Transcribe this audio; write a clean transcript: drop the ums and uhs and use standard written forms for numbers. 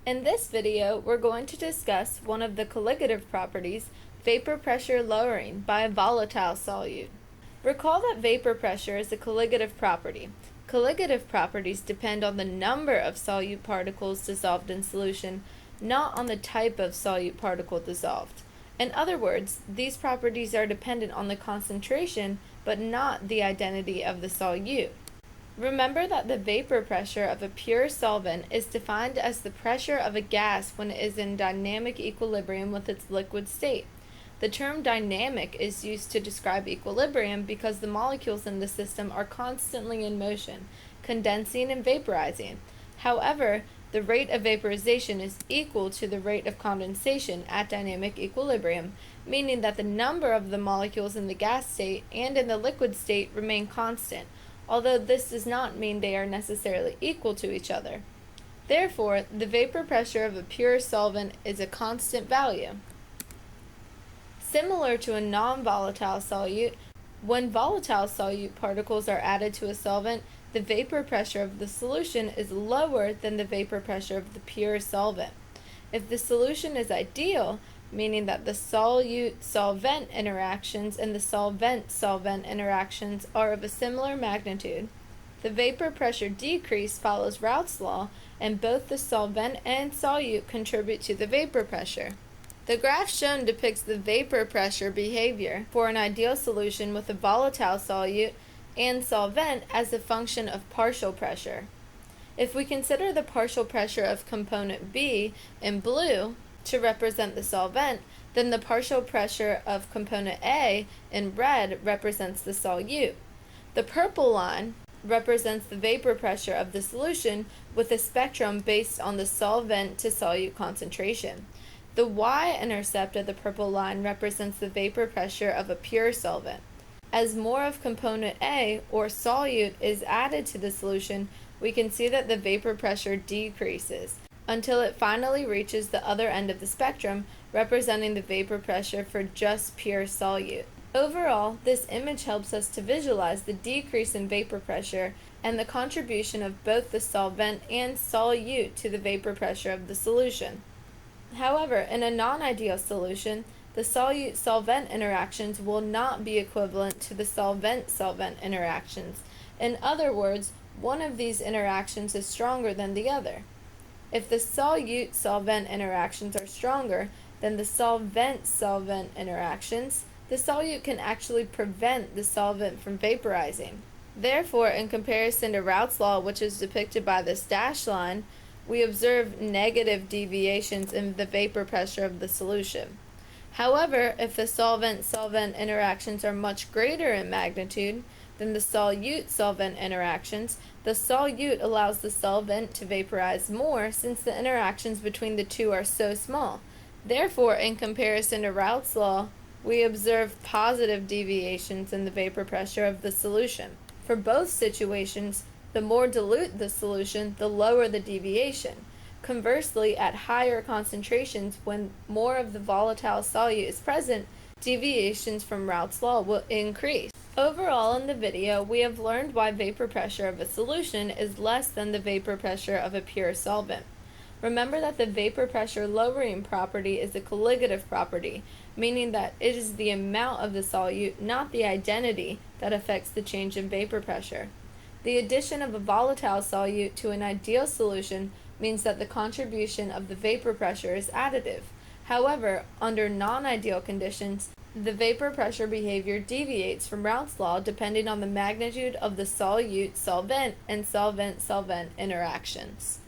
In this video, we're going to discuss one of the colligative properties, vapor pressure lowering by a volatile solute. Recall that vapor pressure is a colligative property. Colligative properties depend on the number of solute particles dissolved in solution, not on the type of solute particle dissolved. In other words, these properties are dependent on the concentration, but not the identity of the solute. Remember that the vapor pressure of a pure solvent is defined as the pressure of a gas when it is in dynamic equilibrium with its liquid state. The term dynamic is used to describe equilibrium because the molecules in the system are constantly in motion, condensing and vaporizing. However, the rate of vaporization is equal to the rate of condensation at dynamic equilibrium, meaning that the number of the molecules in the gas state and in the liquid state remain constant, although this does not mean they are necessarily equal to each other. Therefore, the vapor pressure of a pure solvent is a constant value. Similar to a non-volatile solute, when volatile solute particles are added to a solvent, the vapor pressure of the solution is lower than the vapor pressure of the pure solvent. If the solution is ideal, meaning that the solute-solvent interactions and the solvent-solvent interactions are of a similar magnitude, the vapor pressure decrease follows Raoult's law, and both the solvent and solute contribute to the vapor pressure. The graph shown depicts the vapor pressure behavior for an ideal solution with a volatile solute and solvent as a function of partial pressure. If we consider the partial pressure of component B in blue to represent the solvent, then the partial pressure of component A in red represents the solute. The purple line represents the vapor pressure of the solution with a spectrum based on the solvent to solute concentration. The y-intercept of the purple line represents the vapor pressure of a pure solvent. As more of component A, or solute, is added to the solution, we can see that the vapor pressure decreases until it finally reaches the other end of the spectrum, representing the vapor pressure for just pure solute. Overall, this image helps us to visualize the decrease in vapor pressure and the contribution of both the solvent and solute to the vapor pressure of the solution. However, in a non-ideal solution, the solute-solvent interactions will not be equivalent to the solvent-solvent interactions. In other words, one of these interactions is stronger than the other. If the solute-solvent interactions are stronger than the solvent-solvent interactions, the solute can actually prevent the solvent from vaporizing. Therefore, in comparison to Raoult's law, which is depicted by this dashed line, we observe negative deviations in the vapor pressure of the solution. However, if the solvent-solvent interactions are much greater in magnitude than the solute-solvent interactions, the solute allows the solvent to vaporize more since the interactions between the two are so small. Therefore, in comparison to Raoult's law, we observe positive deviations in the vapor pressure of the solution. For both situations, the more dilute the solution, the lower the deviation. Conversely, at higher concentrations, when more of the volatile solute is present, deviations from Raoult's law will increase. Overall, in the video, we have learned why vapor pressure of a solution is less than the vapor pressure of a pure solvent. Remember that the vapor pressure lowering property is a colligative property, meaning that it is the amount of the solute, not the identity, that affects the change in vapor pressure. The addition of a volatile solute to an ideal solution means that the contribution of the vapor pressure is additive. However, under non-ideal conditions, the vapor pressure behavior deviates from Raoult's law depending on the magnitude of the solute-solvent and solvent-solvent interactions.